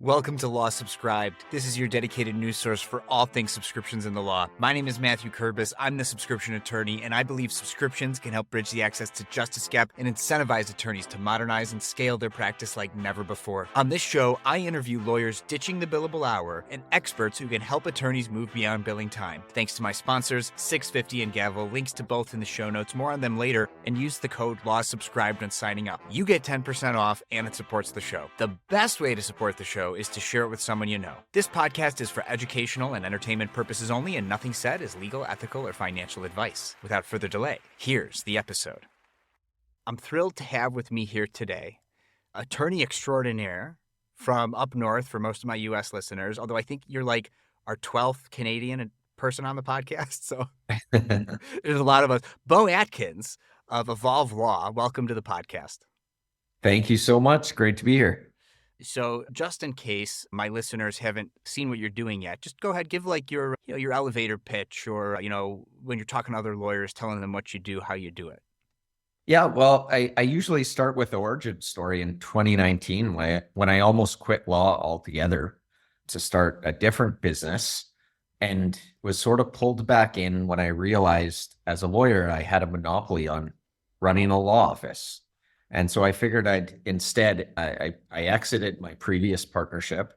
Welcome to Law Subscribed. This is your dedicated news source for all things subscriptions in the law. My name is Matthew Kurbis. I'm the subscription attorney, and I believe subscriptions can help bridge the access to justice gap and incentivize attorneys to modernize and scale their practice like never before. On this show, I interview lawyers ditching the billable hour and experts who can help attorneys move beyond billing time. Thanks to my sponsors, 650 and Gavel. Links to both in the show notes. More on them later, and use the code LAWSUBSCRIBED when signing up. You get 10% off, and it supports the show. The best way to support the show is to share it with someone you know. This podcast is for educational and entertainment purposes only, and nothing said is legal, ethical, or financial advice. Without further delay, here's the episode. I'm thrilled to have with me here today attorney extraordinaire from up north for most of my U.S. listeners, although I think you're like our 12th Canadian person on the podcast, so there's a lot of us. Beau Atkins of Evolve Law, welcome to the podcast. Thank you so much. Great to be here. So just in case my listeners haven't seen what you're doing yet, just go ahead, give like your elevator pitch or, when you're talking to other lawyers, telling them what you do, how you do it. Yeah, well, I usually start with the origin story in 2019 when I almost quit law altogether to start a different business and was sort of pulled back in when I realized as a lawyer, I had a monopoly on running a law office. And so I figured I exited my previous partnership.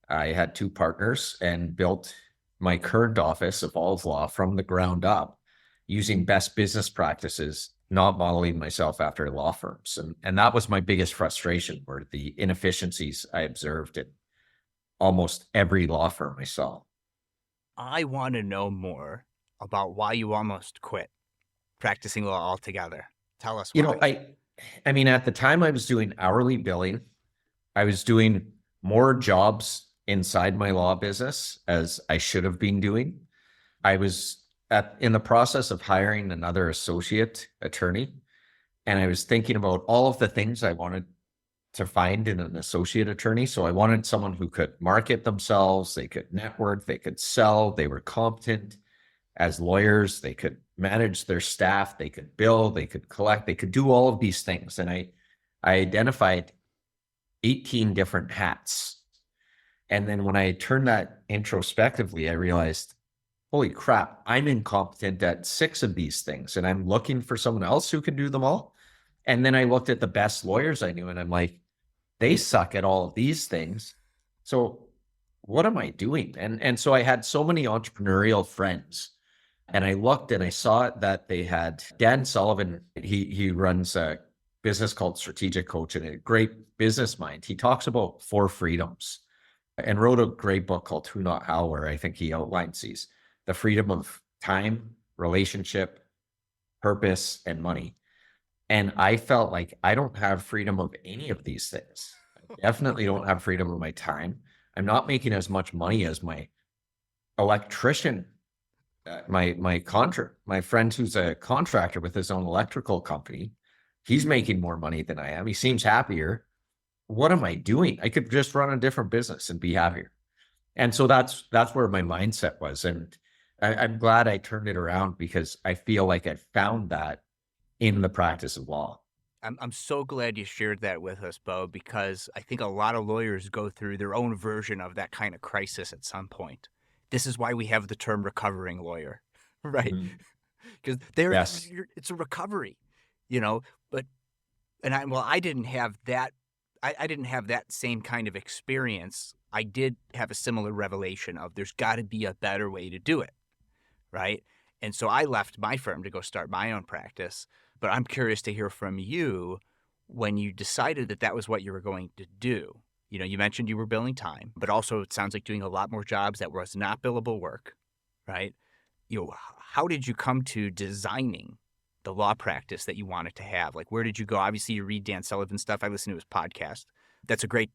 I had two partners and built my current office, Evolve Law, from the ground up using best business practices, not modeling myself after law firms. And that was my biggest frustration, were the inefficiencies I observed in almost every law firm I saw. I want to know more about why you almost quit practicing law altogether. Tell us why. I mean, at the time I was doing hourly billing. I was doing more jobs inside my law business as I should have been doing. I was in the process of hiring another associate attorney, and I was thinking about all of the things I wanted to find in an associate attorney. So I wanted someone who could market themselves, they could network, they could sell, they were competent as lawyers, they could manage their staff, they could bill, they could collect, they could do all of these things. And I identified 18 different hats. And then when I turned that introspectively, I realized, holy crap, I'm incompetent at 6 of these things. And I'm looking for someone else who can do them all. And then I looked at the best lawyers I knew and I'm like, they suck at all of these things. So what am I doing? And so I had so many entrepreneurial friends. And I looked and I saw that they had Dan Sullivan. He runs a business called Strategic Coach and a great business mind. He talks about 4 freedoms and wrote a great book called Who Not How, where I think he outlines these: the freedom of time, relationship, purpose, and money. And I felt like I don't have freedom of any of these things. I definitely don't have freedom of my time. I'm not making as much money as my electrician. My friend who's a contractor with his own electrical company, he's making more money than I am. He seems happier. What am I doing? I could just run a different business and be happier. And so that's where my mindset was. And I'm glad I turned it around because I feel like I found that in the practice of law. I'm so glad you shared that with us, Beau, because I think a lot of lawyers go through their own version of that kind of crisis at some point. This is why we have the term recovering lawyer, right? Because it's a recovery, but I didn't have that. I didn't have that same kind of experience. I did have a similar revelation of there's got to be a better way to do it, right? And so I left my firm to go start my own practice. But I'm curious to hear from you when you decided that was what you were going to do. You mentioned you were billing time, but also it sounds like doing a lot more jobs that was not billable work, right? How did you come to designing the law practice that you wanted to have? Like, where did you go? Obviously, you read Dan Sullivan stuff. I listen to his podcast. That's a great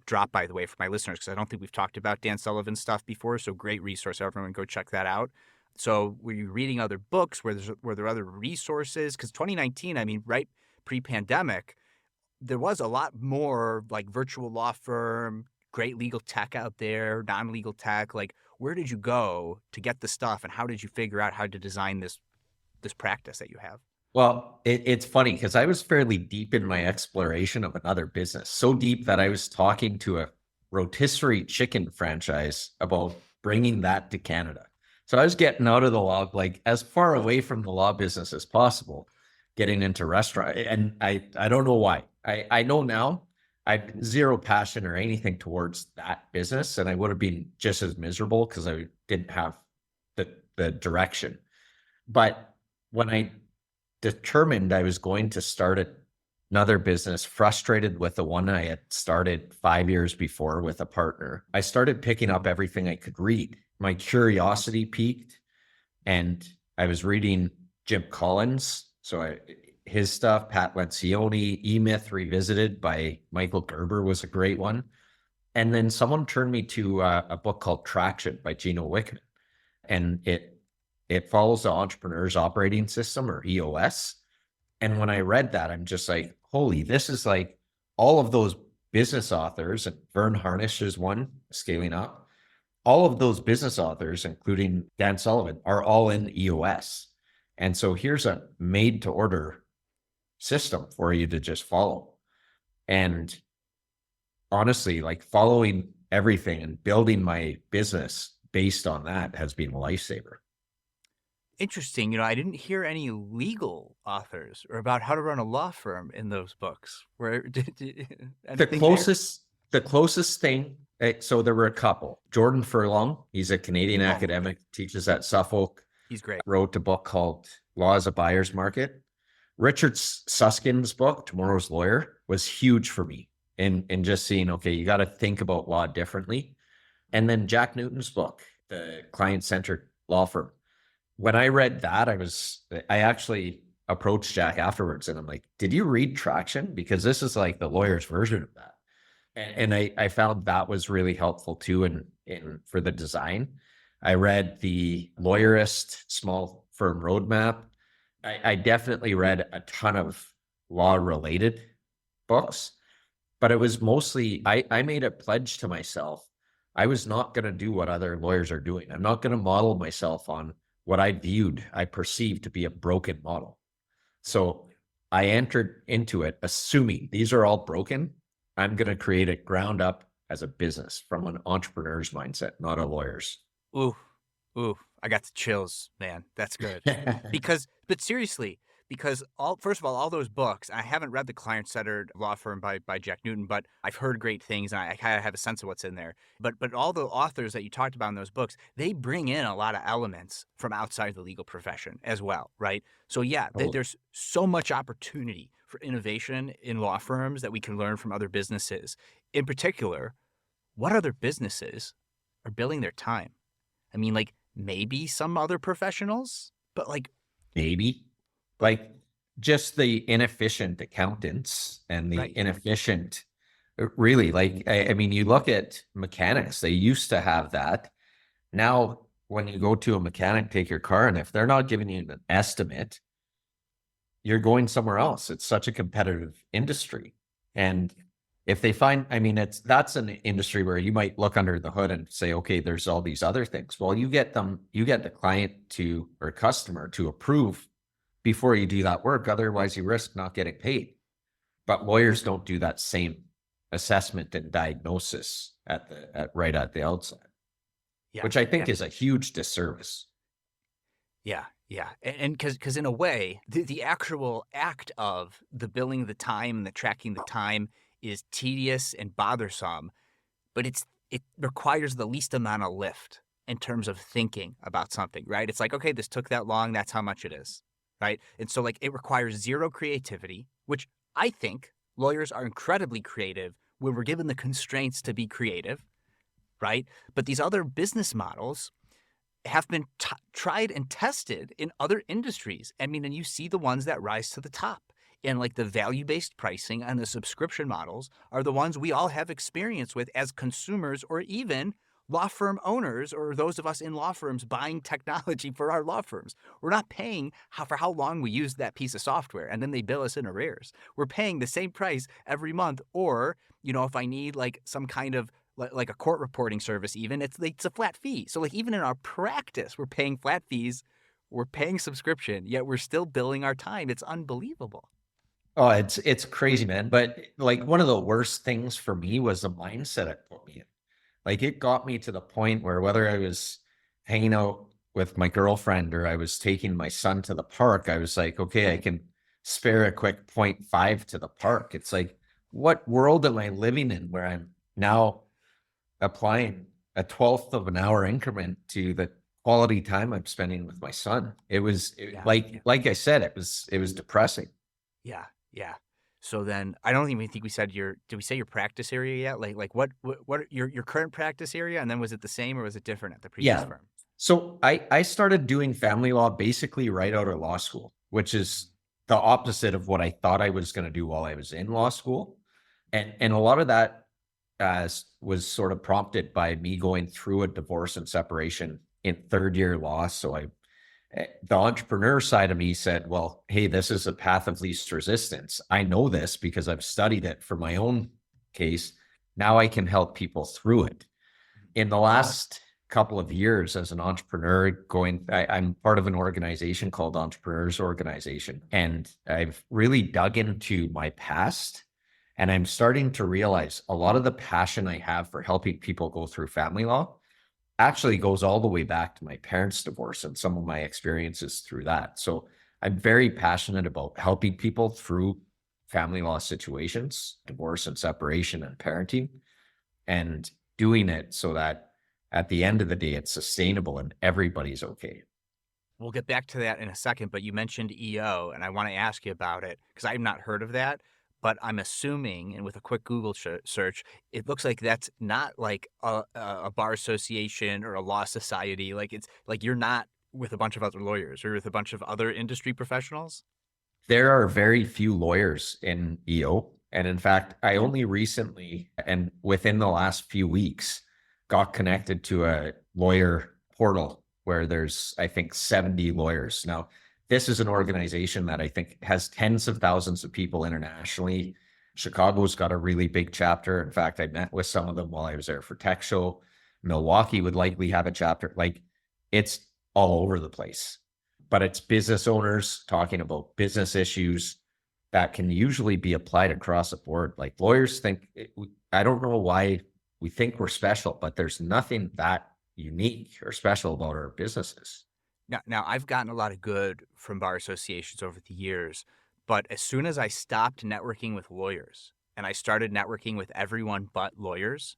drop, by the way, for my listeners, because I don't think we've talked about Dan Sullivan stuff before. So great resource. Everyone go check that out. So were you reading other books? Were there other resources? Because 2019, right pre-pandemic, there was a lot more like virtual law firm, great legal tech out there, non-legal tech. Like, where did you go to get the stuff, and how did you figure out how to design this practice that you have? Well, it's funny because I was fairly deep in my exploration of another business, so deep that I was talking to rotisserie chicken franchise about bringing that to Canada. So I was getting out of the law, like as far away from the law business as possible, getting into restaurant. And I don't know why. I know now I have zero passion or anything towards that business. And I would have been just as miserable because I didn't have the direction. But when I determined I was going to start another business, frustrated with the one I had started 5 years before with a partner, I started picking up everything I could read. My curiosity peaked, and I was reading Jim Collins. So his stuff, Pat Lencioni, E-Myth Revisited by Michael Gerber was a great one. And then someone turned me to a book called Traction by Gino Wickman, and it follows the entrepreneur's operating system, or EOS. And when I read that, I'm just like, holy, this is like all of those business authors, and Vern Harnish is one, Scaling Up. All of those business authors, including Dan Sullivan, are all in EOS. And so here's a made to order system for you to just follow. And honestly, like following everything and building my business based on that has been a lifesaver. Interesting. You know, I didn't hear any legal authors or about how to run a law firm in those books. Where The anything there? closest, the closest thing, so there were a couple. Jordan Furlong, he's a Canadian Oh, academic, teaches at Suffolk, he's great. wrote a book called Law as a Buyer's Market. Richard Susskind's book, Tomorrow's Lawyer, was huge for me in just seeing, okay, you got to think about law differently. And then Jack Newton's book, The Client-Centered Law Firm. When I read that, I actually approached Jack afterwards and I'm like, did you read Traction? Because this is like the lawyer's version of that. And I found that was really helpful too in for the design. I read the Lawyerist Small Firm Roadmap. I definitely read a ton of law related books, but it was mostly I made a pledge to myself. I was not going to do what other lawyers are doing. I'm not going to model myself on what I perceived to be a broken model. So I entered into it assuming these are all broken. I'm going to create it ground up as a business from an entrepreneur's mindset, not a lawyer's. Ooh, ooh, I got the chills, man. That's good. But seriously, because first of all those books, I haven't read The Client-Centered Law Firm by Jack Newton, but I've heard great things and I kind of have a sense of what's in there. But all the authors that you talked about in those books, they bring in a lot of elements from outside the legal profession as well, right? So yeah, Totally. there's so much opportunity for innovation in law firms that we can learn from other businesses. In particular, what other businesses are billing their time? I mean, like maybe some other professionals, but like, Maybe but like just the inefficient accountants and the right. inefficient, really, like, I mean, you look at mechanics, they used to have that. Now, when you go to a mechanic, take your car, and if they're not giving you an estimate, you're going somewhere else. It's such a competitive industry. And if they find, I mean, that's an industry where you might look under the hood and say, okay, there's all these other things. Well, you get the client to, or customer to approve before you do that work. Otherwise, you risk not getting paid. But lawyers don't do that same assessment and diagnosis right at the outset, Yeah, which I yeah, think is a huge disservice. yeah, yeah. And because in a way, the actual act of the billing the time and the tracking the time is tedious and bothersome, but it requires the least amount of lift in terms of thinking about something, right? It's like, okay, this took that long, that's how much it is, right? And so like it requires zero creativity, which I think lawyers are incredibly creative when we're given the constraints to be creative, right? But these other business models have been tried and tested in other industries. I mean, and you see the ones that rise to the top. And like the value-based pricing and the subscription models are the ones we all have experience with as consumers or even law firm owners or those of us in law firms buying technology for our law firms. We're not paying for how long we used that piece of software and then they bill us in arrears. We're paying the same price every month. Or, you know, if I need like some kind of like a court reporting service, even it's a flat fee. So like even in our practice, we're paying flat fees, we're paying subscription, yet we're still billing our time. It's unbelievable. Oh, it's crazy, man. But like one of the worst things for me was the mindset it put me in. Like it got me to the point where whether I was hanging out with my girlfriend or I was taking my son to the park, I was like, okay, I can spare a quick 0.5 to the park. It's like, what world am I living in where I'm now applying a 12th of an hour increment to the quality time I'm spending with my son? Yeah, yeah, like I said, it was depressing. yeah, yeah. So then I don't even think we said did we say your practice area yet? Like what your current practice area, and then was it the same or was it different at the previous Yeah. firm? So I started doing family law basically right out of law school, which is the opposite of what I thought I was going to do while I was in law school. And a lot of that was sort of prompted by me going through a divorce and separation in third year law. So the entrepreneur side of me said, well, hey, this is a path of least resistance. I know this because I've studied it for my own case. Now I can help people through it. In the last couple of years as an entrepreneur I'm part of an organization called Entrepreneurs Organization, and I've really dug into my past, and I'm starting to realize a lot of the passion I have for helping people go through family law actually goes all the way back to my parents' divorce and some of my experiences through that. So I'm very passionate about helping people through family law situations, divorce and separation and parenting, and doing it so that at the end of the day, it's sustainable and everybody's okay. We'll get back to that in a second, but you mentioned EO, and I want to ask you about it because I've not heard of that. But I'm assuming, and with a quick Google search, it looks like that's not like a bar association or a law society. Like it's like you're not with a bunch of other lawyers or with a bunch of other industry professionals. There are very few lawyers in EO. And in fact, I only recently and within the last few weeks got connected to a lawyer portal where there's, I think, 70 lawyers. Now, this is an organization that I think has tens of thousands of people internationally. Chicago's got a really big chapter. In fact, I met with some of them while I was there for Tech Show. Milwaukee would likely have a chapter. Like it's all over the place, but it's business owners talking about business issues that can usually be applied across the board. Like lawyers think, I don't know why we think we're special, but there's nothing that unique or special about our businesses. Now I've gotten a lot of good from bar associations over the years, but as soon as I stopped networking with lawyers and I started networking with everyone but lawyers,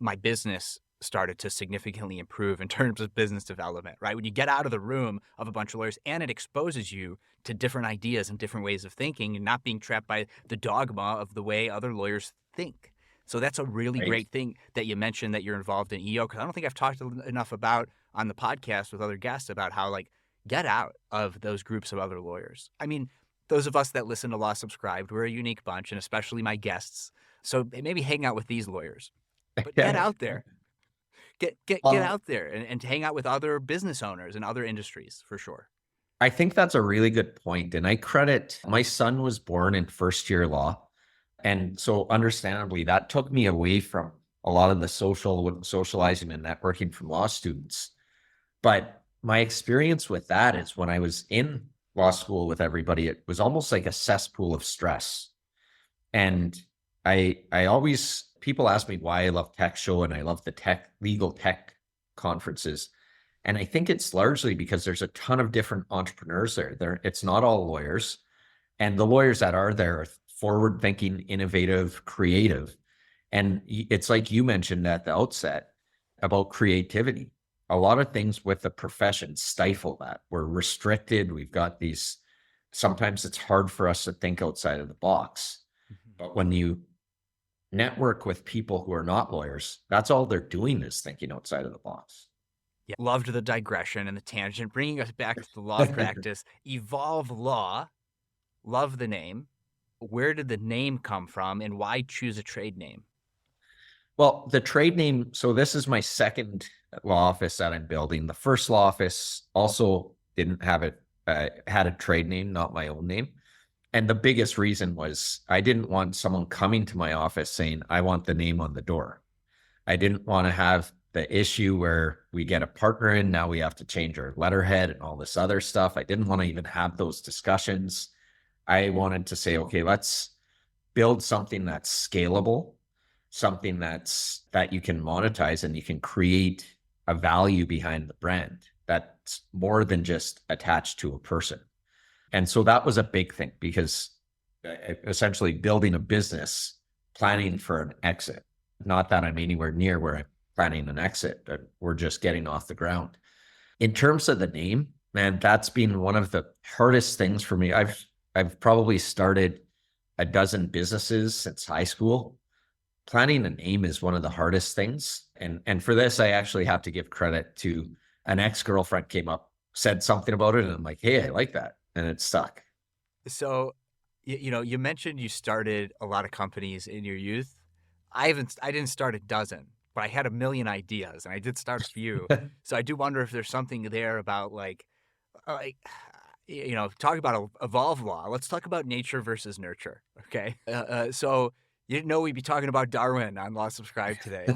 my business started to significantly improve in terms of business development, right? When you get out of the room of a bunch of lawyers and it exposes you to different ideas and different ways of thinking and not being trapped by the dogma of the way other lawyers think. So that's a really Right. great thing that you mentioned that you're involved in EO, because I don't think I've talked enough about on the podcast with other guests about how like get out of those groups of other lawyers. I mean, those of us that listen to Law Subscribed, we're a unique bunch, and especially my guests. So maybe hang out with these lawyers, but get Yeah. out there. Get Well, out there and hang out with other business owners and other industries for sure. I think that's a really good point. And I credit my son was born in first year law. And so understandably, that took me away from a lot of the socializing and networking from law students. But my experience with that is when I was in law school with everybody, it was almost like a cesspool of stress. And I always people ask me why I love Tech Show and I love the legal tech conferences. And I think it's largely because there's a ton of different entrepreneurs there. It's not all lawyers. And the lawyers that are there are forward thinking, innovative, creative. And it's like you mentioned at the outset about creativity. A lot of things with the profession stifle that. We're restricted. We've got these, sometimes it's hard for us to think outside of the box. Mhm. But when you network with people who are not lawyers, that's all they're doing is thinking outside of the box. Yeah, loved the digression and the tangent, bringing us back to the law practice. Evolve Law, love the name. Where did the name come from, and why choose a trade name? Well, the trade name, so this is my second law office that I'm building. The first law office also didn't have it, had a trade name, not my own name. And the biggest reason was I didn't want someone coming to my office saying, I want the name on the door. I didn't want to have the issue where we get a partner in, now we have to change our letterhead and all this other stuff. I didn't want to even have those discussions. I wanted to say, okay, let's build something that's scalable, something that you can monetize and you can create a value behind the brand that's more than just attached to a person. And so that was a big thing because essentially building a business, planning for an exit. Not that I'm anywhere near where I'm planning an exit, but we're just getting off the ground. In terms of the name, man, that's been one of the hardest things for me. I've probably started a dozen businesses since high school. Planning a name is one of the hardest things. And for this, I actually have to give credit to an ex-girlfriend came up, said something about it, and I'm like, hey, I like that. And it stuck. So, you mentioned you started a lot of companies in your youth. I didn't start a dozen, but I had a million ideas, and I did start a few. So I do wonder if there's something there about like, talk about evolve law. Let's talk about nature versus nurture. Okay. So you didn't know we'd be talking about Darwin on Law Subscribe today.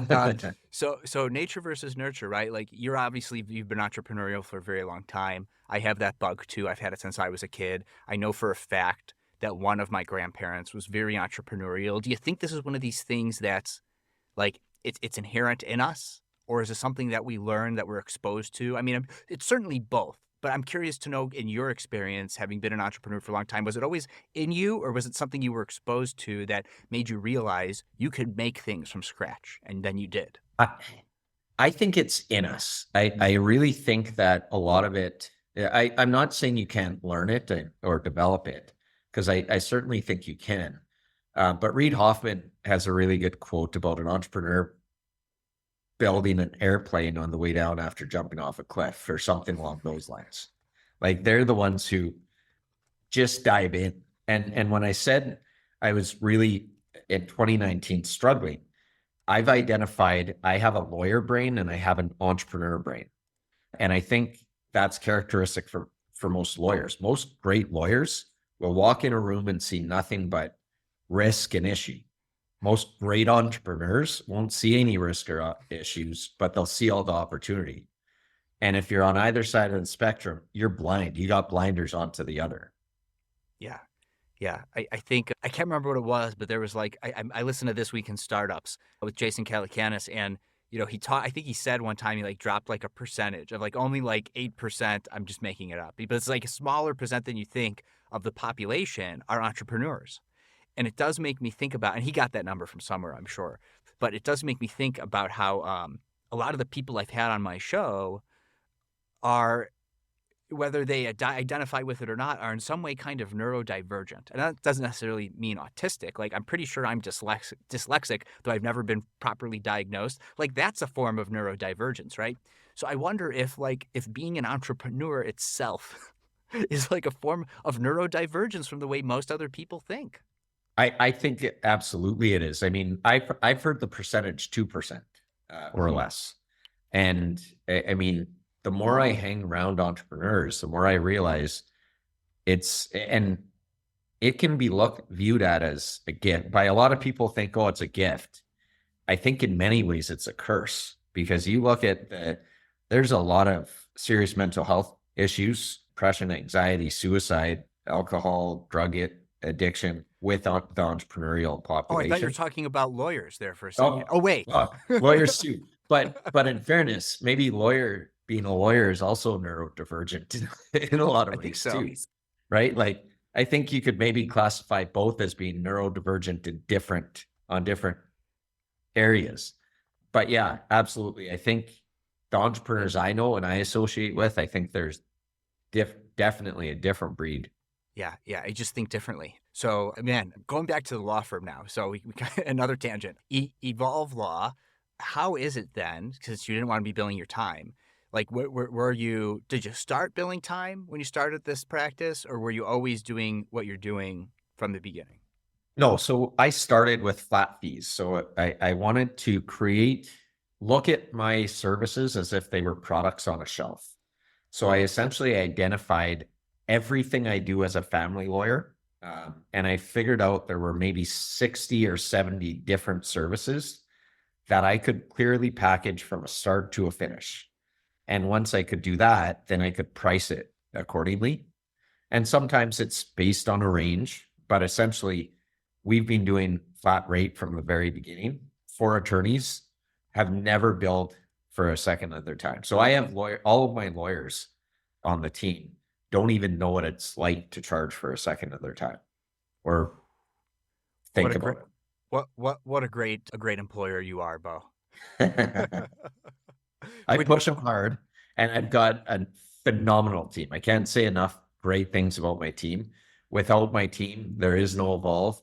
So nature versus nurture, right? Like you've been entrepreneurial for a very long time. I have that bug too. I've had it since I was a kid. I know for a fact that one of my grandparents was very entrepreneurial. Do you think this is one of these things that's like it's inherent in us, or is it something that we learn that we're exposed to? I mean, it's certainly both. But I'm curious to know, in your experience, having been an entrepreneur for a long time, was it always in you, or was it something you were exposed to that made you realize you could make things from scratch, and then you did? I think it's in us. I really think that a lot of it, I'm not saying you can't learn it or develop it, because I certainly think you can. But Reid Hoffman has a really good quote about an entrepreneur building an airplane on the way down after jumping off a cliff or something along those lines. Like they're the ones who just dive in. And when I said I was really in 2019 struggling, I've identified I have a lawyer brain and I have an entrepreneur brain. And I think that's characteristic for most lawyers. Most great lawyers will walk in a room and see nothing but risk and issue. Most great entrepreneurs won't see any risk or issues, but they'll see all the opportunity. And if you're on either side of the spectrum, you're blind. You got blinders onto the other. Yeah. Yeah. I think, I can't remember what it was, but there was like, I listened to This Week in Startups with Jason Calacanis, and, I think he said one time he like dropped like a percentage of like only like 8%. I'm just making it up, but it's like a smaller percent than you think of the population are entrepreneurs. And it does make me think about, and he got that number from somewhere, I'm sure, but it does make me think about how a lot of the people I've had on my show are, whether they identify with it or not, are in some way kind of neurodivergent. And that doesn't necessarily mean autistic. Like, I'm pretty sure I'm dyslexic, though I've never been properly diagnosed. Like, that's a form of neurodivergence, right? So I wonder if being an entrepreneur itself is like a form of neurodivergence from the way most other people think. I think absolutely it is. I mean, I've heard the percentage 2% or less. And I mean, the more I hang around entrepreneurs, the more I realize and it can be viewed at as a gift. By a lot of people think, oh, it's a gift. I think in many ways it's a curse, because you look at there's a lot of serious mental health issues, depression, anxiety, suicide, alcohol, drug addiction with the entrepreneurial Oh, I thought you were population. talking about lawyers there for a second. Oh, Oh, wait. lawyers too. But in fairness, maybe being a lawyer is also neurodivergent in a lot I of think ways so. too, right? Like I think you could maybe classify both as being neurodivergent on different areas. But yeah, absolutely. I think the entrepreneurs I know and I associate with, I think there's definitely a different breed. Yeah, yeah. I just think differently. So, man, going back to the law firm now. So we got another tangent. Evolve Law. How is it then? Because you didn't want to be billing your time. Like, were you? Did you start billing time when you started this practice, or were you always doing what you're doing from the beginning? No, so I started with flat fees. So I wanted to look at my services as if they were products on a shelf. So I essentially identified everything I do as a family lawyer. And I figured out there were maybe 60 or 70 different services that I could clearly package from a start to a finish. And once I could do that, then I could price it accordingly. And sometimes it's based on a range, but essentially we've been doing flat rate from the very beginning. For attorneys have never billed for a second of their time. So I have all of my lawyers on the team don't even know what it's like to charge for a second of their time or What think a great, about what a great employer you are, Beau. it. I Would push them hard, and I've got a phenomenal team. I can't say enough great things about my team. Without my team, there is no Evolve.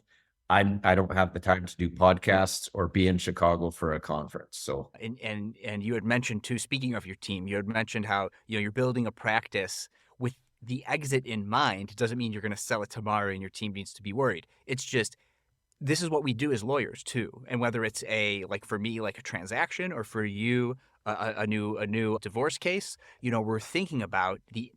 I don't have the time to do podcasts or be in Chicago for a conference. So and you had mentioned too, speaking of your team, you had mentioned how you're building a practice with the exit in mind. It doesn't mean you're going to sell it tomorrow and your team needs to be worried. It's just this is what we do as lawyers too. And whether it's a like for me like a transaction or for you a new divorce case, we're thinking about the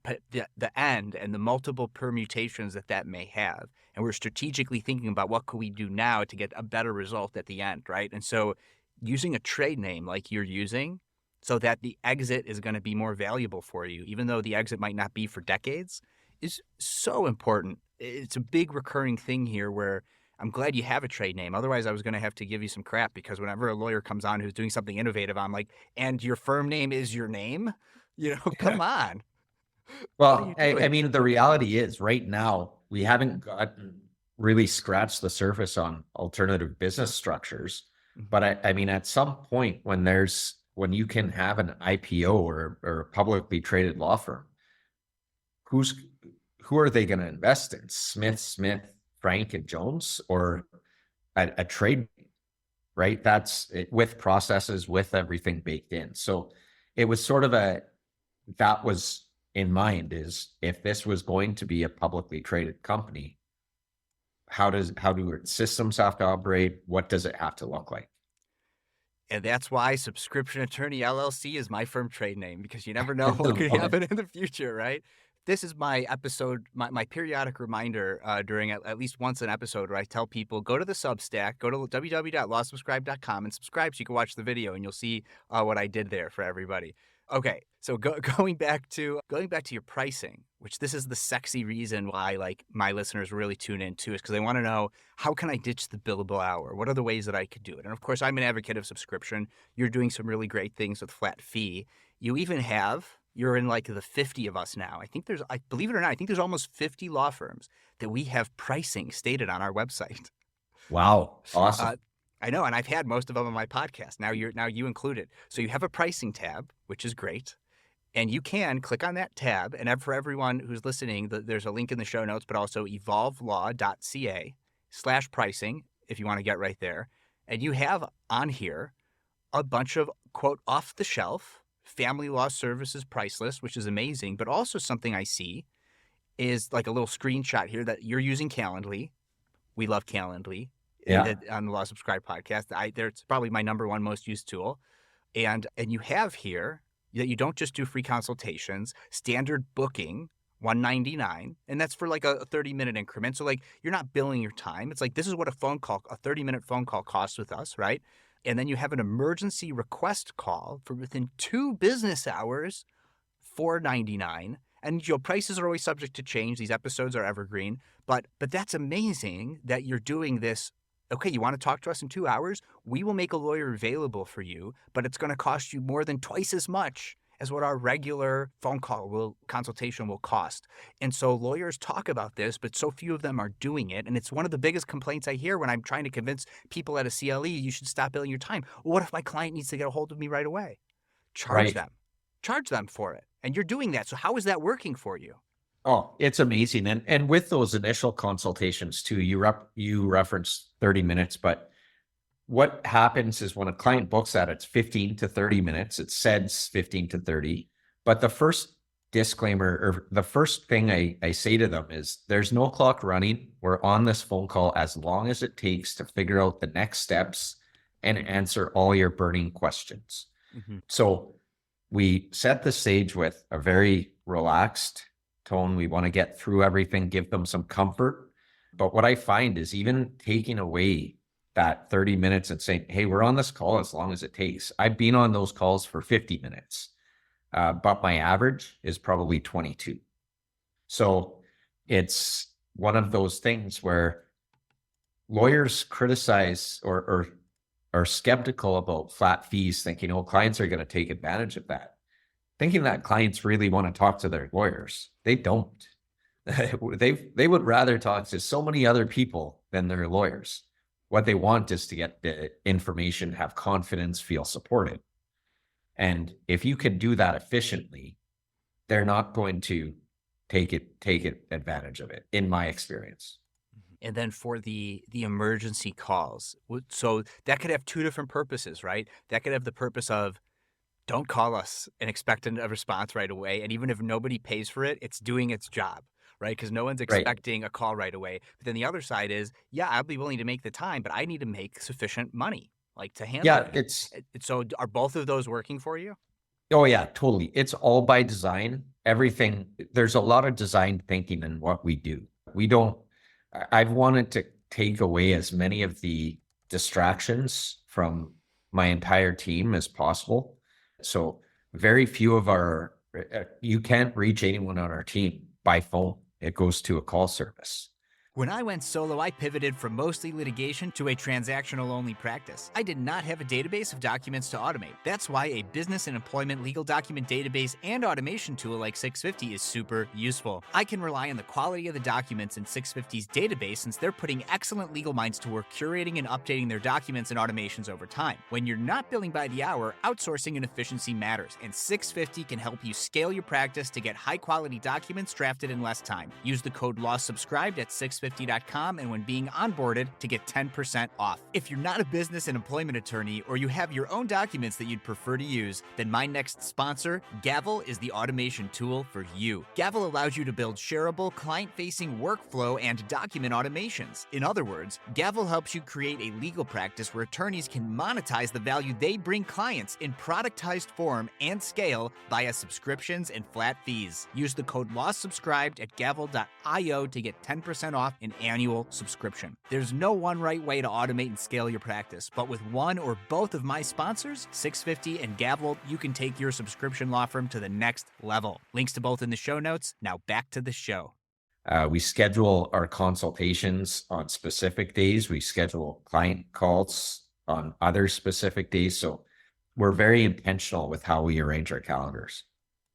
end and the multiple permutations that may have, and we're strategically thinking about what could we do now to get a better result at the end, right? And so using a trade name like you're using so that the exit is going to be more valuable for you, even though the exit might not be for decades, is so important. It's a big recurring thing here where I'm glad you have a trade name. Otherwise, I was going to have to give you some crap because whenever a lawyer comes on who's doing something innovative, I'm like, and your firm name is your name? Come on. What are you well, I doing? mean, the reality is right now we haven't gotten really scratched the surface on alternative business structures. Mhm. But I mean, at some point when you can have an IPO or a publicly traded law firm, who's who are they going to invest in? Smith, Frank, and Jones, or a trade, right? That's it, with processes, with everything baked in. So it was sort of that was in mind is if this was going to be a publicly traded company, how do its systems have to operate? What does it have to look like? And that's why Subscription Attorney LLC is my firm trade name, because you never know what could Love it. happen in the future, right? This is my episode, my periodic reminder during at least once an episode where I tell people go to the Substack, go to www.lawsubscribe.com and subscribe so you can watch the video and you'll see what I did there for everybody. Okay, so going back to your pricing, which this is the sexy reason why like my listeners really tune in too, is because they want to know how can I ditch the billable hour? What are the ways that I could do it? And of course, I'm an advocate of subscription. You're doing some really great things with flat fee. You're in like the 50 of us now. I believe it or not, I think there's almost 50 law firms that we have pricing stated on our website. Wow, Uh, awesome. I know, and I've had most of them on my podcast. Now you included. So you have a pricing tab, which is great. And you can click on that tab. And for everyone who's listening, there's a link in the show notes, but also evolvelaw.ca/pricing if you want to get right there. And you have on here a bunch of, quote, off the shelf family law services price list, which is amazing. But also something I see is like a little screenshot here that you're using Calendly. We love Calendly Yeah, on the Law Subscribe podcast. It's probably my number one most used tool. And you have here that you don't just do free consultations, standard booking, 199, and that's for like a 30-minute increment. So like you're not billing your time. It's like this is what a 30-minute phone call costs with us, right? And then you have an emergency request call for within 2 business hours, 499. And your prices are always subject to change. These episodes are evergreen, but that's amazing that you're doing this. Okay, you want to talk to us in 2 hours? We will make a lawyer available for you, but it's going to cost you more than twice as much as what our regular consultation will cost. And so lawyers talk about this, but so few of them are doing it. And it's one of the biggest complaints I hear when I'm trying to convince people at a CLE, you should stop billing your time. Well, what if my client needs to get a hold of me right away? Charge right. them. Charge them for it. And you're doing that. So how is that working for you? Oh, it's amazing. And with those initial consultations too, you referenced 30 minutes, but what happens is when a client books that, it's 15 to 30 minutes. It says 15 to 30. But the first disclaimer or the first thing I say to them is there's no clock running. We're on this phone call as long as it takes to figure out the next steps and answer all your burning questions. Mm-hmm. So we set the stage with a very relaxed tone. We want to get through everything, give them some comfort. But what I find is even taking away that 30 minutes and saying, hey, we're on this call as long as it takes. I've been on those calls for 50 minutes, but my average is probably 22. So it's one of those things where lawyers criticize or are skeptical about flat fees, thinking, oh, clients are going to take advantage of that, thinking that clients really want to talk to their lawyers. They don't. They would rather talk to so many other people than their lawyers. What they want is to get the information, have confidence, feel supported. And if you can do that efficiently, they're not going to take advantage of it, in my experience. And then for the emergency calls, so that could have two different purposes, right? That could have the purpose of don't call us and expect a response right away. And even if nobody pays for it, it's doing its job, right? Because no one's Right. expecting a call right away. But then the other side is, yeah, I'll be willing to make the time, but I need to make sufficient money, like to handle Yeah, that. it's So are both of those working for you? oh yeah, totally. It's all by design. Everything, there's a lot of design thinking in what we do. We don't, I've wanted to take away as many of the distractions from my entire team as possible. So very few of you can't reach anyone on our team by phone. It goes to a call service. When I went solo, I pivoted from mostly litigation to a transactional only practice. I did not have a database of documents to automate. That's why a business and employment legal document database and automation tool like 650 is super useful. I can rely on the quality of the documents in 650's database since they're putting excellent legal minds to work curating and updating their documents and automations over time. When you're not billing by the hour, outsourcing and efficiency matters, and 650 can help you scale your practice to get high quality documents drafted in less time. Use the code LAWSUBSCRIBED at 650.com and when being onboarded to get 10% off. If you're not a business and employment attorney or you have your own documents that you'd prefer to use, then my next sponsor, Gavel, is the automation tool for you. Gavel allows you to build shareable, client-facing workflow and document automations. In other words, Gavel helps you create a legal practice where attorneys can monetize the value they bring clients in productized form and scale via subscriptions and flat fees. Use the code LAWSUBSCRIBED at gavel.io to get 10% off an annual subscription. There's no one right way to automate and scale your practice, but with one or both of my sponsors, 650 and Gavel, you can take your subscription law firm to the next level. Links to both in the show notes. Now back to the show. We schedule our consultations on specific days. We schedule client calls on other specific days. So we're very intentional with how we arrange our calendars.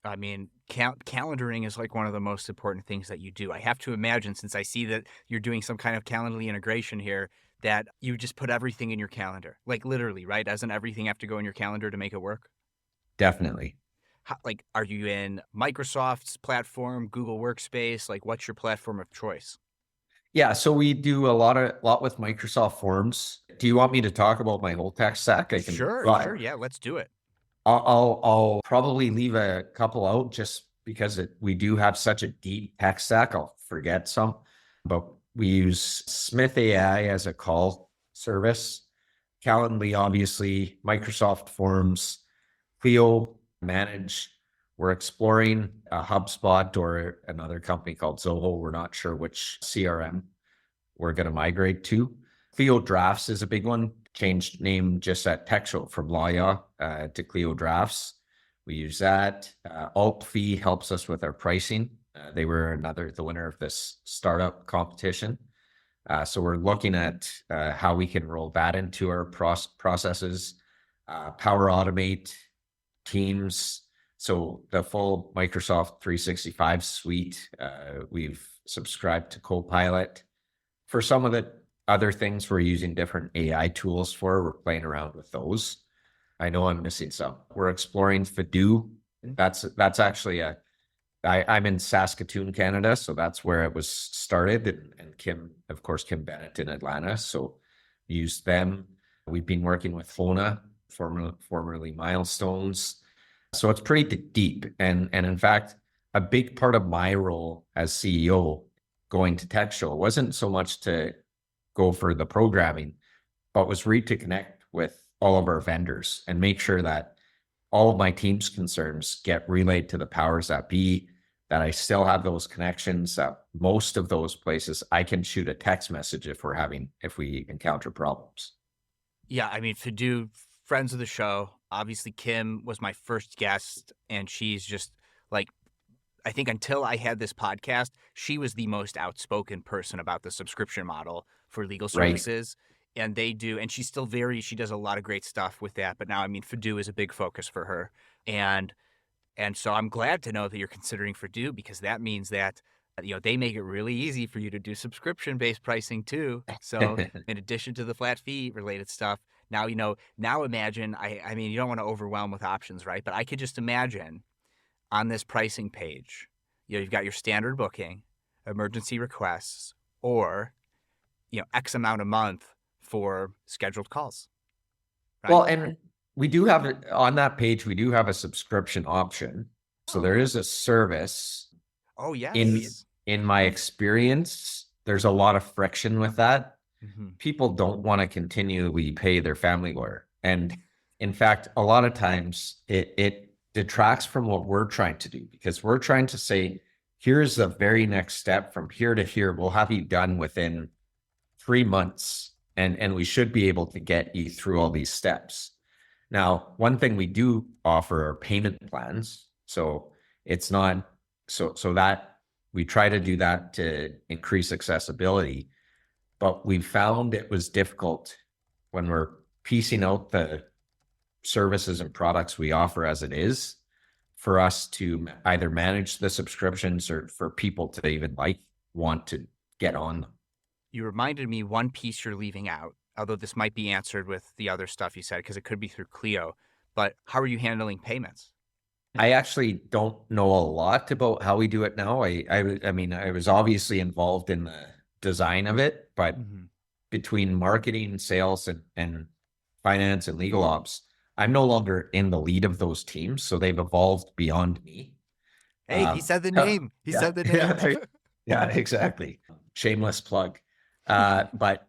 I mean, calendaring is like one of the most important things that you do. I have to imagine, since I see that you're doing some kind of Calendly integration here, that you just put everything in your calendar. Like literally, right? Doesn't everything have to go in your calendar to make it work? Definitely. Like, are you in Microsoft's platform, Google Workspace? Like, what's your platform of choice? Yeah, so we do a lot with Microsoft Forms. Do you want me to talk about my whole tech stack? I can. Sure, Well, sure. Yeah, let's do it. I'll probably leave a couple out just because we do have such a deep tech stack. I'll forget some, but we use Smith AI as a call service. Calendly, obviously, Microsoft Forms, Clio Manage. We're exploring a HubSpot or another company called Zoho. We're not sure which CRM we're going to migrate to. Clio Drafts is a big one. Changed name just at Tech Show from Lawya to Clio Drafts. We use that. AltFee helps us with our pricing. They were the winner of this startup competition. So we're looking at how we can roll that into our processes. Power Automate, Teams. So the full Microsoft 365 suite. We've subscribed to Copilot. For some of the other things we're using different AI tools for, we're playing around with those. I know I'm missing some. We're exploring Fidoo. That's actually I'm in Saskatoon, Canada, so that's where it was started. And Kim, of course, Kim Bennett in Atlanta. So used them. We've been working with Hona, formerly Milestones. So it's pretty deep. And in fact, a big part of my role as CEO going to Tech Show wasn't so much to go for the programming, but was really to connect with all of our vendors and make sure that all of my team's concerns get relayed to the powers that be, that I still have those connections, that most of those places I can shoot a text message if we encounter problems. Yeah, I mean, Fidoo, friends of the show. Obviously, Kim was my first guest, and she's just like I think until I had this podcast, she was the most outspoken person about the subscription model for legal Right. services. And she's still she does a lot of great stuff with that. But now, I mean, Fadoo is a big focus for her. And so I'm glad to know that you're considering Fadoo, because that means that, they make it really easy for you to do subscription-based pricing too. So in addition to the flat fee related stuff, now, now imagine, I mean, you don't want to overwhelm with options, right? But I could just imagine on this pricing page, you've got your standard booking, emergency requests, or, X amount a month for scheduled calls, Well, right? and we do have it on that page, we do have a subscription option. So Oh, there is a service. oh In yes. in my experience, there's a lot of friction with that. Mm-hmm. People don't want to continually pay their family lawyer. And in fact, a lot of times it detracts from what we're trying to do, because we're trying to say, here's the very next step from here to here. We'll have you done within 3 months, and we should be able to get you through all these steps. Now, one thing we do offer are payment plans. So it's not so that we try to do that to increase accessibility, but we found it was difficult when we're piecing out the services and products we offer as it is, for us to either manage the subscriptions or for people to even want to get on them. You reminded me one piece you're leaving out, although this might be answered with the other stuff you said, because it could be through Clio. But how are you handling payments? I actually don't know a lot about how we do it now. I mean, I was obviously involved in the design of it, but Mm-hmm. between marketing, sales, and finance and legal ops, I'm no longer in the lead of those teams. So they've evolved beyond me. Hey, he said the Yeah, name. He said the name. yeah, exactly. Shameless plug. But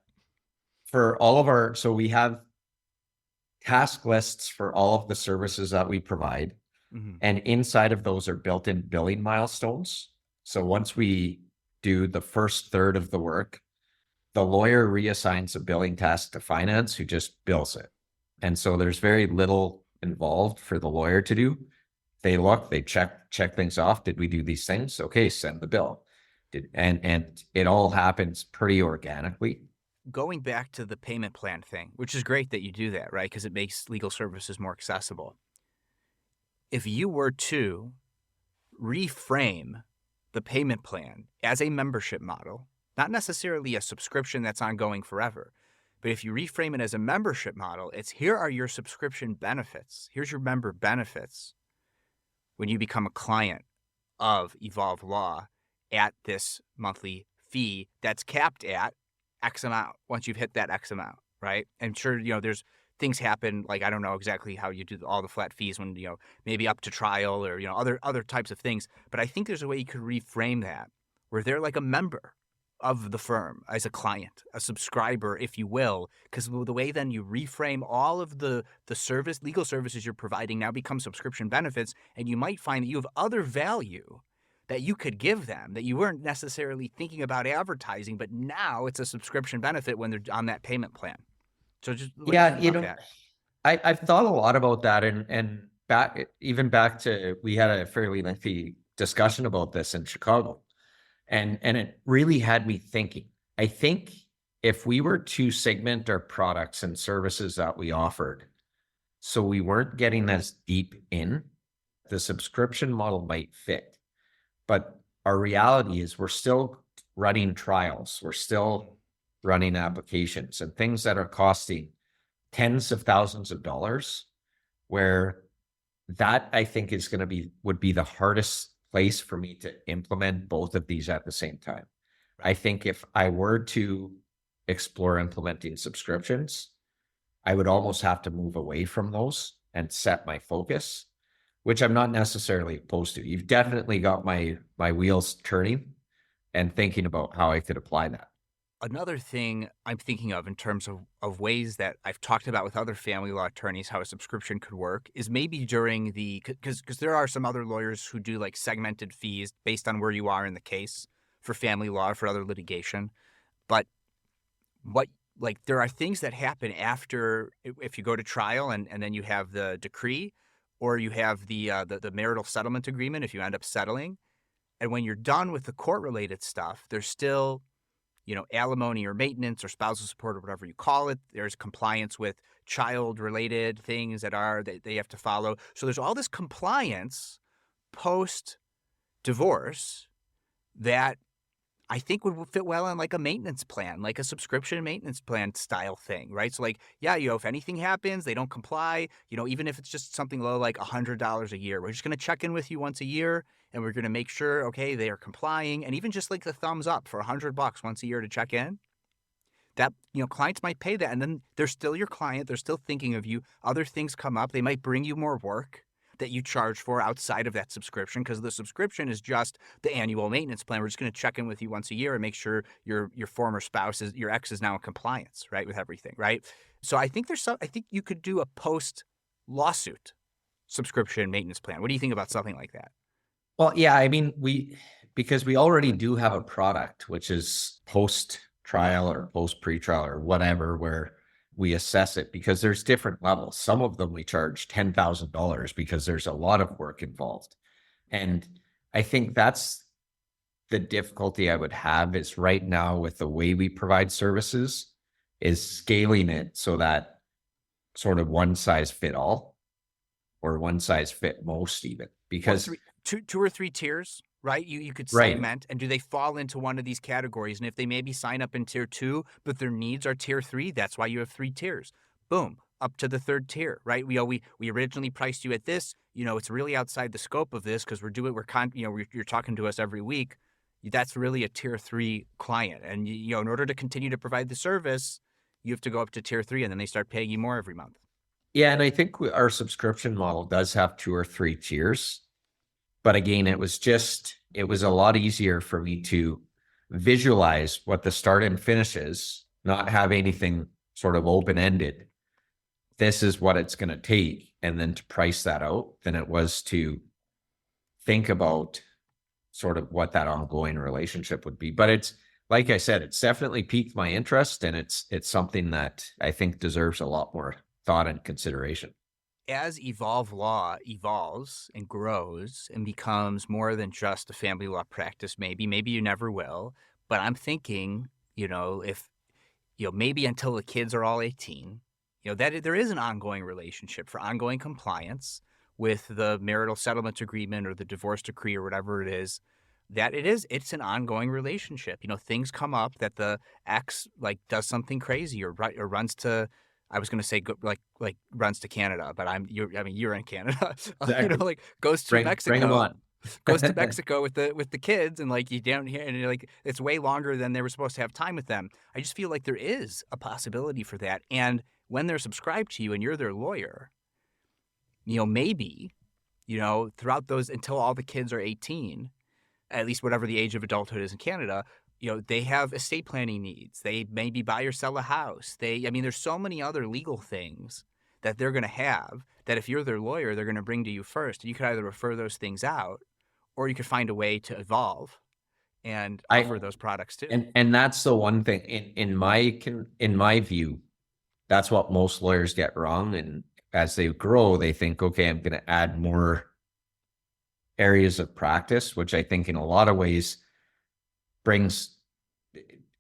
for all of so we have task lists for all of the services that we provide. Mm-hmm. And inside of those are built-in billing milestones. So once we do the first third of the work, the lawyer reassigns a billing task to finance, who just bills it. And so there's very little involved for the lawyer to do. They look, they check things off. Did we do these things? Okay, send the bill. And it all happens pretty organically. Going back to the payment plan thing, which is great that you do that, right? Because it makes legal services more accessible. If you were to reframe the payment plan as a membership model, not necessarily a subscription that's ongoing forever, but if you reframe it as a membership model, it's, here are your subscription benefits. Here's your member benefits when you become a client of Evolve Law at this monthly fee that's capped at X amount once you've hit that X amount, right? And sure, there's things happen, like, I don't know exactly how you do all the flat fees when, maybe up to trial, or, other types of things. But I think there's a way you could reframe that where they're like a member of the firm as a client, a subscriber, if you will, because the way then you reframe all of the legal services you're providing now become subscription benefits, and you might find that you have other value that you could give them that you weren't necessarily thinking about advertising, but now it's a subscription benefit when they're on that payment plan. So just what do you Yeah, think about that? I've thought a lot about that, and back to, we had a fairly lengthy discussion about this in Chicago, and it really had me thinking. I think if we were to segment our products and services that we offered, so we weren't getting as deep in, the subscription model might fit. But our reality is we're still running trials, we're still running applications and things that are costing tens of thousands of dollars, where that, I think, would be the hardest place for me to implement both of these at the same time. I think if I were to explore implementing subscriptions, I would almost have to move away from those and set my focus, which I'm not necessarily opposed to. You've definitely got my wheels turning and thinking about how I could apply that. Another thing I'm thinking of in terms of ways that I've talked about with other family law attorneys, how a subscription could work, is maybe during because there are some other lawyers who do like segmented fees based on where you are in the case for family law, for other litigation. But there are things that happen after, if you go to trial and then you have the decree, or you have the marital settlement agreement if you end up settling. And when you're done with the court related stuff, there's still, alimony or maintenance or spousal support or whatever you call it. There's compliance with child related things that they have to follow. So there's all this compliance post divorce that I think would fit well on like a maintenance plan, like a subscription maintenance plan style thing, right? So like, yeah, if anything happens, they don't comply, even if it's just something low, like $100 a year, we're just going to check in with you once a year and we're going to make sure, okay, they are complying. And even just like the thumbs up for $100 once a year to check in, that, clients might pay that. And then they're still your client. They're still thinking of you. Other things come up. They might bring you more work that you charge for outside of that subscription, because the subscription is just the annual maintenance plan. We're just going to check in with you once a year and make sure your former spouse your ex is now in compliance, right, with everything, right? So I think I think you could do a post lawsuit subscription maintenance plan. What do you think about something like that? Well, yeah, I mean, because we already do have a product, which is post trial or post pre-trial or whatever, where we assess it, because there's different levels. Some of them we charge $10,000 because there's a lot of work involved. And I think that's the difficulty I would have is right now with the way we provide services is scaling it so that sort of one size fit all or one size fit most even, because two or three tiers, right? You could right. segment, and do they fall into one of these categories? And if they maybe sign up in tier 2, but their needs are tier 3, that's why you have 3 tiers. Boom, up to the 3rd tier, right? We originally priced you at this. It's really outside the scope of this because you're talking to us every week. That's really a tier 3 client, and in order to continue to provide the service, you have to go up to tier 3, and then they start paying you more every month. Yeah, and I think our subscription model does have 2 or 3 tiers. But again, it was a lot easier for me to visualize what the start and finish is, not have anything sort of open-ended. This is what it's going to take, and then to price that out, than it was to think about sort of what that ongoing relationship would be. But it's, like I said, it's definitely piqued my interest, and it's something that I think deserves a lot more thought and consideration. As Evolve Law evolves and grows and becomes more than just a family law practice, maybe you never will, but I'm thinking, if, maybe until the kids are all 18, that there is an ongoing relationship for ongoing compliance with the marital settlement agreement or the divorce decree or whatever it is, it's an ongoing relationship. Things come up that the ex like does something crazy or runs to, I was going to say runs to Canada, but you're in Canada. Exactly. Like goes to Mexico. Bring them on. Goes to Mexico with the kids, and like you down here, and you're like it's way longer than they were supposed to have time with them. I just feel like there is a possibility for that, and when they're subscribed to you and you're their lawyer, maybe, throughout those until all the kids are 18, at least whatever the age of adulthood is in Canada, they have estate planning needs. They maybe buy or sell a house. There's so many other legal things that they're going to have that if you're their lawyer, they're going to bring to you first. You could either refer those things out, or you could find a way to evolve and offer those products too. And that's the one thing in my view, that's what most lawyers get wrong. And as they grow, they think, okay, I'm going to add more areas of practice, which I think in a lot of ways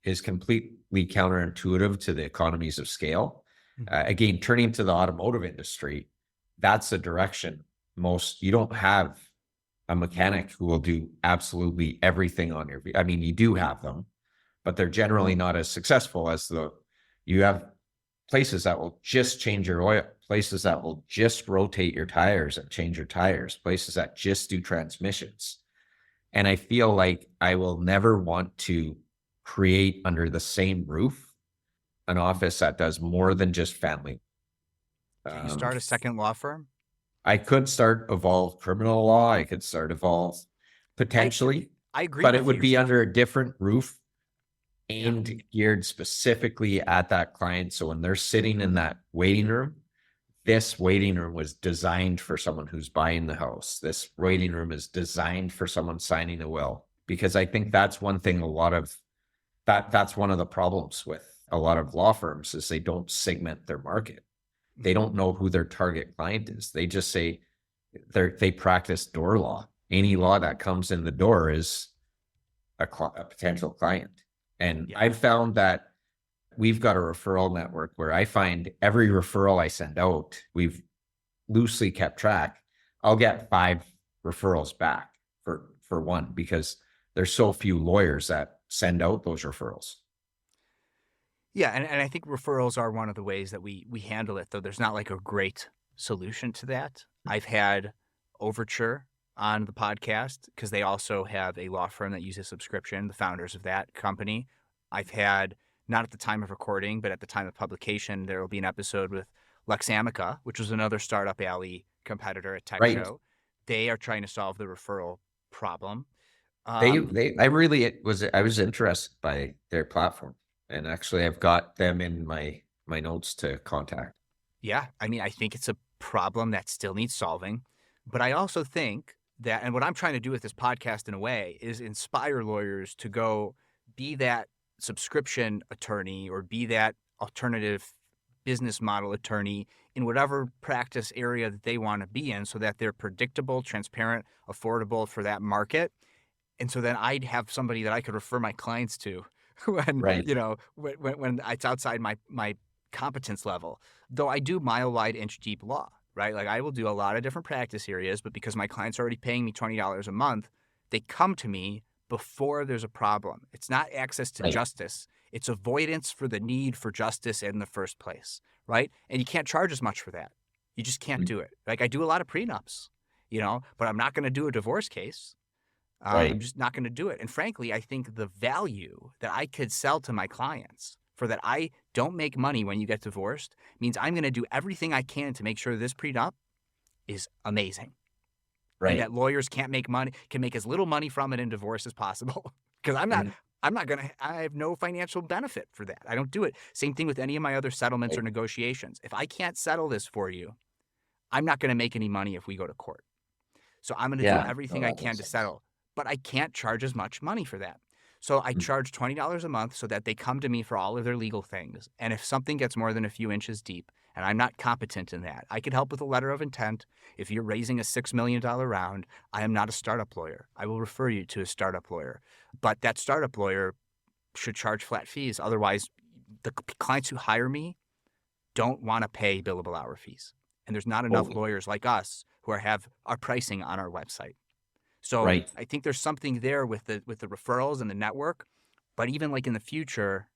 is completely counterintuitive to the economies of scale. Again, turning to the automotive industry, that's the direction. You don't have a mechanic who will do absolutely everything on your vehicle. I mean, you do have them, but they're generally not as successful as you have places that will just change your oil, places that will just rotate your tires and change your tires, places that just do transmissions. And I feel like I will never want to create under the same roof an office that does more than just family. Can you start a second law firm? I could start Evolve Criminal Law. I could start Evolve potentially. I agree. But it would be under a different roof and geared specifically at that client. So when they're sitting in that waiting room, this waiting room was designed for someone who's buying the house. This waiting room is designed for someone signing a will. Because I think that's one thing that's one of the problems with a lot of law firms is they don't segment their market. They don't know who their target client is. They just say they practice door law. any law that comes in the door is a potential client. And Yeah. I've found that we've got a referral network where I find every referral I send out, we've loosely kept track. I'll get 5 referrals back for one because there's so few lawyers that send out those referrals. Yeah, and I think referrals are one of the ways that we handle it, though there's not like a great solution to that. I've had Overture on the podcast because they also have a law firm that uses subscription, the founders of that company. I've had, not at the time of recording, but at the time of publication, there will be an episode with Lex Amica, which was another Startup Alley competitor at Tech Right. Show. They are trying to solve the referral problem. Um, I was interested by their platform, and actually I've got them in my notes to contact. Yeah, I mean, I think it's a problem that still needs solving. But I also think that, and what I'm trying to do with this podcast in a way is inspire lawyers to go be that subscription attorney or be that alternative business model attorney in whatever practice area that they want to be in so that they're predictable, transparent, affordable for that market. And so then I'd have somebody that I could refer my clients to when, Right. when it's outside my competence level. Though I do mile wide, inch deep law, right? Like I will do a lot of different practice areas, but because my clients are already paying me $20 a month, they come to me before there's a problem. It's not access to Right. justice. It's avoidance for the need for justice in the first place, right? And you can't charge as much for that. You just can't do it. Like I do a lot of prenups, but I'm not going to do a divorce case. I'm Right. just not going to do it. And frankly, I think the value that I could sell to my clients for that I don't make money when you get divorced means I'm going to do everything I can to make sure this prenup is amazing and Right. that lawyers can't make money, can make as little money from it in divorce as possible. Because Mhm. I'm not going to, I have no financial benefit for that. I don't do it. Same thing with any of my other settlements or Right. negotiations. If I can't settle this for you, I'm not going to make any money if we go to court. So I'm going to do Yeah. No, everything I that can makes to sense. settle, but I can't charge as much money for that. So I Mm. charge $20 a month so that they come to me for all of their legal things. And if something gets more than a few inches deep, and I'm not competent in that, I could help with a letter of intent. If you're raising a $6 million round, I am not a startup lawyer. I will refer you to a startup lawyer. But that startup lawyer should charge flat fees. Otherwise, the clients who hire me don't want to pay billable hour fees. And there's not enough Totally. lawyers like us who have our pricing on our website. So Right. I think there's something there with the referrals and the network. But even like in the future,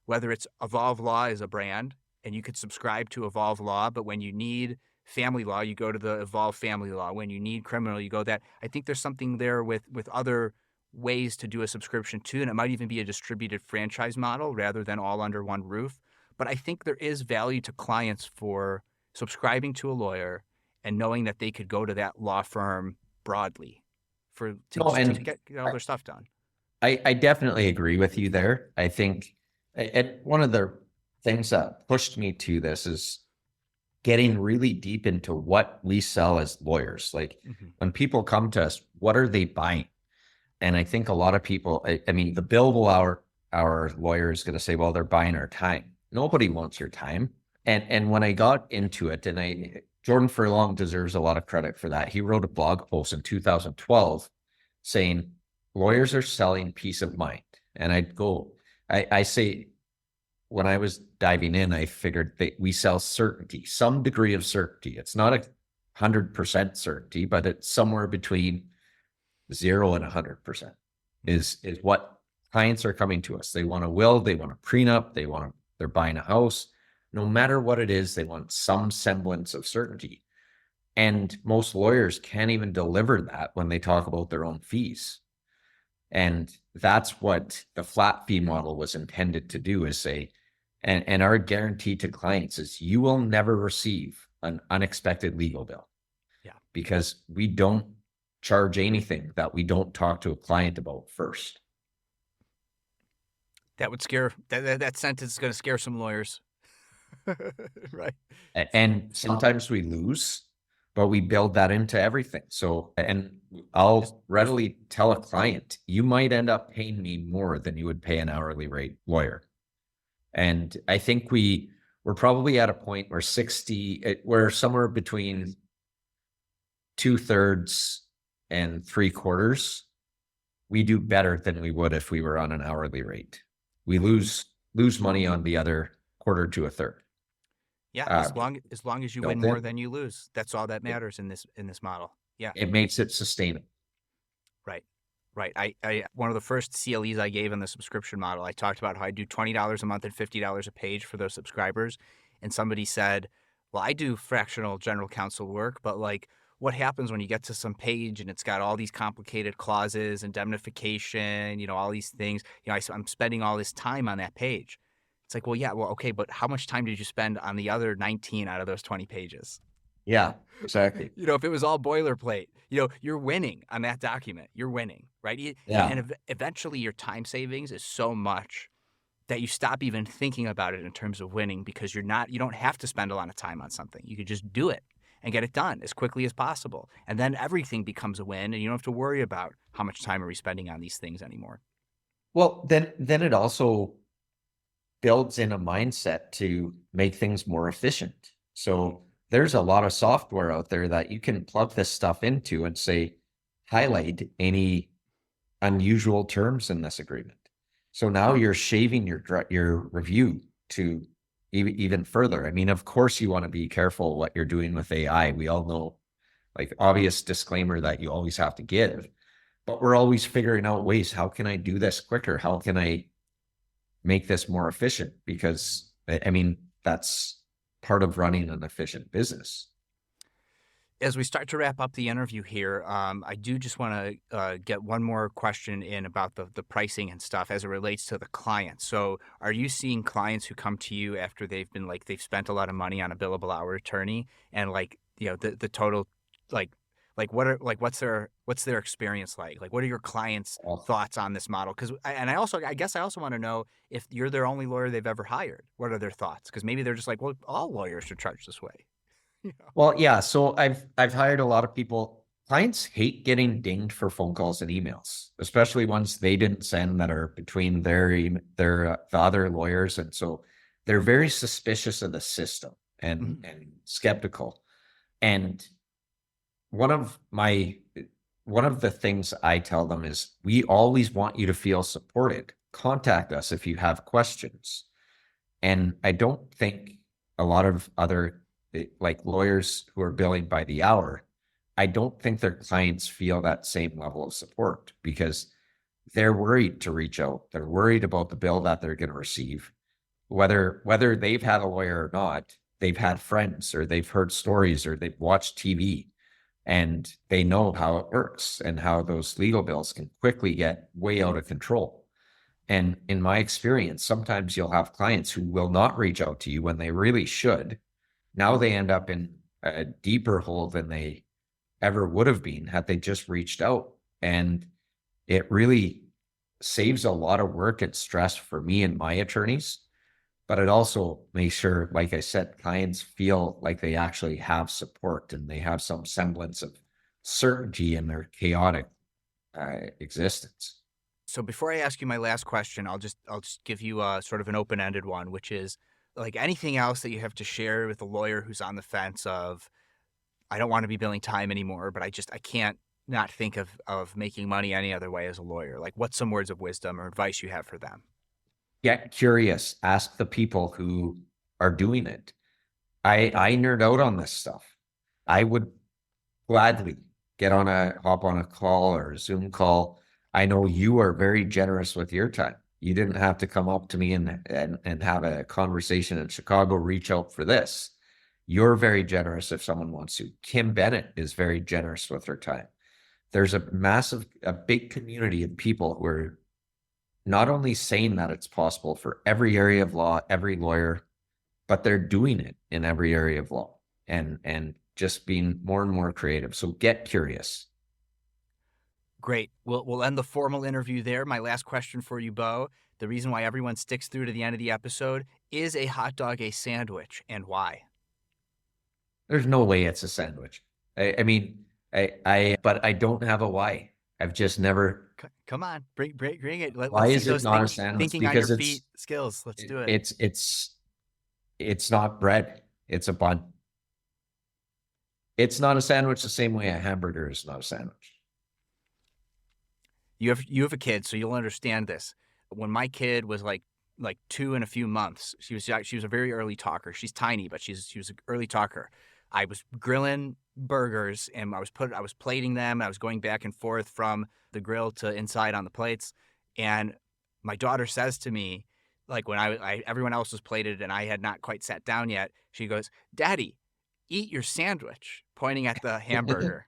whether it's Evolve Law as a brand, and you could subscribe to Evolve Law, but when you need family law, you go to the Evolve Family Law. When you need criminal, you go that. I think there's something there with other ways to do a subscription too, and it might even be a distributed franchise model rather than all under one roof. But I think there is value to clients for subscribing to a lawyer and knowing that they could go to that law firm broadly for to No, just to and get all their stuff done. I definitely agree with you there. I think one of the things that pushed me to this is getting really deep into what we sell as lawyers. Like Mm-hmm. when people come to us, what are they buying? And I think a lot of people, I mean, the billable our lawyer is going to say, well, they're buying our time. Nobody wants your time. And when I got into it, Jordan Furlong deserves a lot of credit for that. He wrote a blog post in 2012 saying lawyers are selling peace of mind. And I say, when I was diving in, I figured that we sell certainty, some degree of certainty. It's not 100% certainty, but it's somewhere between 0 and 100% is what clients are coming to us. They want a will, they want a prenup, they're buying a house. No matter what it is, they want some semblance of certainty. And most lawyers can't even deliver that when they talk about their own fees. And that's what the flat fee model was intended to do, is say, and our guarantee to clients is you will never receive an unexpected legal bill Yeah. because we don't charge anything that we don't talk to a client about first. That would scare that sentence is going to scare some lawyers. Right. And sometimes we lose, but we build that into everything. So, and I'll readily tell a client, you might end up paying me more than you would pay an hourly rate lawyer. And I think we're probably at a point where we're somewhere between 2/3 and three quarters, we do better than we would if we were on an hourly rate. We lose money on the other quarter to a third. Yeah, Uh, as long as you win built more in, than you lose, that's all that it, matters in this model. Yeah, it makes it sustainable. right, right. I one of the first CLEs I gave in the subscription model, I talked about how I do $20 a month and $50 a page for those subscribers, and somebody said, "Well, I do fractional general counsel work, but like, what happens when you get to some page and it's got all these complicated clauses, indemnification, all these things? I'm spending all this time on that page." It's like, well, yeah, well, okay, but how much time did you spend on the other 19 out of those 20 pages? Yeah, exactly. If it was all boilerplate, you're winning on that document. You're winning, right? Yeah. And eventually your time savings is so much that you stop even thinking about it in terms of winning because you don't have to spend a lot of time on something. You could just do it and get it done as quickly as possible. And then everything becomes a win and you don't have to worry about how much time are we spending on these things anymore. Well, then it also builds in a mindset to make things more efficient. So there's a lot of software out there that you can plug this stuff into and say, highlight any unusual terms in this agreement. So now you're shaving your review to even further. I mean, of course, you want to be careful what you're doing with AI. We all know, like, obvious disclaimer that you always have to give, but we're always figuring out ways. How can I do this quicker? How can I make this more efficient? Because I mean, that's part of running an efficient business. As we start to wrap up the interview here, I do just want to get one more question in about the pricing and stuff as it relates to the client. So, are you seeing clients who come to you after they've spent a lot of money on a billable hour attorney and the total like what's their experience like? Like, what are your clients' thoughts on this model? Because I guess I also want to know if you're their only lawyer they've ever hired. What are their thoughts? Because maybe they're just like, well, all lawyers should charge this way. Well, yeah. So I've hired a lot of people. Clients hate getting dinged for phone calls and emails, especially ones they didn't send that are between the other lawyers, and so they're very suspicious of the system and skeptical. And one of my one of the things I tell them is, we always want you to feel supported. Contact us if you have questions. And I don't think a lot of other, like, lawyers who are billing by the hour, I don't think their clients feel that same level of support because they're worried to reach out. They're worried about the bill that they're going to receive. Whether they've had a lawyer or not, they've had friends or they've heard stories or they've watched TV and they know how it works and how those legal bills can quickly get way out of control. And in my experience, sometimes you'll have clients who will not reach out to you when they really should. Now they end up in a deeper hole than they ever would have been had they just reached out. And it really saves a lot of work and stress for me and my attorneys. But it also makes sure, like I said, clients feel like they actually have support and they have some semblance of certainty in their chaotic existence. So before I ask you my last question, I'll just give you a sort of an open-ended one, which is like anything else that you have to share with a lawyer who's on the fence of, I don't want to be billing time anymore, but I can't not think of making money any other way as a lawyer. Like, what's some words of wisdom or advice you have for them? Get curious, ask the people who are doing it. I nerd out on this stuff. I would gladly hop on a call or a Zoom call. I know you are very generous with your time. You didn't have to come up to me and have a conversation in Chicago, reach out for this. You're very generous if someone wants to. Kim Bennett is very generous with her time. There's a big community of people who are not only saying that it's possible for every area of law, every lawyer, but they're doing it in every area of law and just being more and more creative. So get curious. Great. We'll end the formal interview there. My last question for you, Beau. The reason why everyone sticks through to the end of the episode, is a hot dog a sandwich, and why? There's no way it's a sandwich. I mean, but I don't have a why. I've just never. Come on, bring it. Why Let's see is it those not a sandwich? thinking on your Because feet skills. Let's do it. it's not bread. It's a bun. It's not a sandwich the same way a hamburger is not a sandwich. You have a kid, so you'll understand this. When my kid was like 2 and a few months, she was a very early talker. She's tiny, but she was an early talker. I was grilling burgers and I was plating them. I was going back and forth from the grill to inside on the plates. And my daughter says to me, like when everyone else was plated and I had not quite sat down yet, she goes, "Daddy, eat your sandwich," pointing at the hamburger.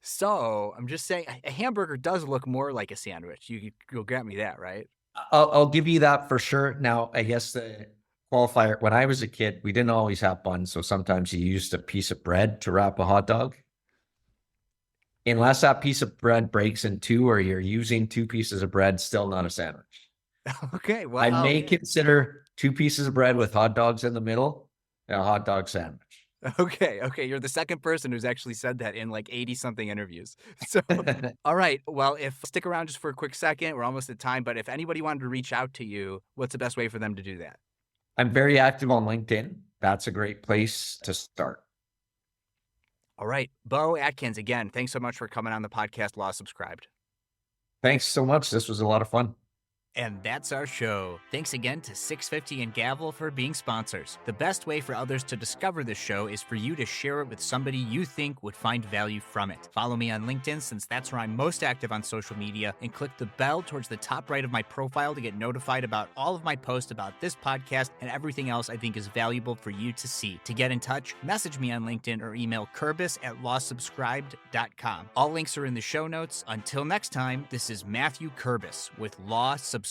So I'm just saying, a hamburger does look more like a sandwich. You'll grant me that, right? I'll give you that for sure. Now, I guess the qualifier, when I was a kid, we didn't always have buns. So sometimes you used a piece of bread to wrap a hot dog. Unless that piece of bread breaks in two or you're using two pieces of bread, still not a sandwich. Okay, I well, may consider two pieces of bread with hot dogs in the middle a hot dog sandwich. okay. You're the second person who's actually said that in like 80 something interviews. So, all right. Well, if stick around just for a quick second, we're almost at time. But if anybody wanted to reach out to you, what's the best way for them to do that? I'm very active on LinkedIn. That's a great place to start. All right. Beau Atkins, again, thanks so much for coming on the podcast Law Subscribed. Thanks so much. This was a lot of fun. And that's our show. Thanks again to 650 and Gavel for being sponsors. The best way for others to discover this show is for you to share it with somebody you think would find value from it. Follow me on LinkedIn, since that's where I'm most active on social media, and click the bell towards the top right of my profile to get notified about all of my posts about this podcast and everything else I think is valuable for you to see. To get in touch, message me on LinkedIn or email Kurbis@lawsubscribed.com. All links are in the show notes. Until next time, this is Matthew Kurbis with Law Subscribed.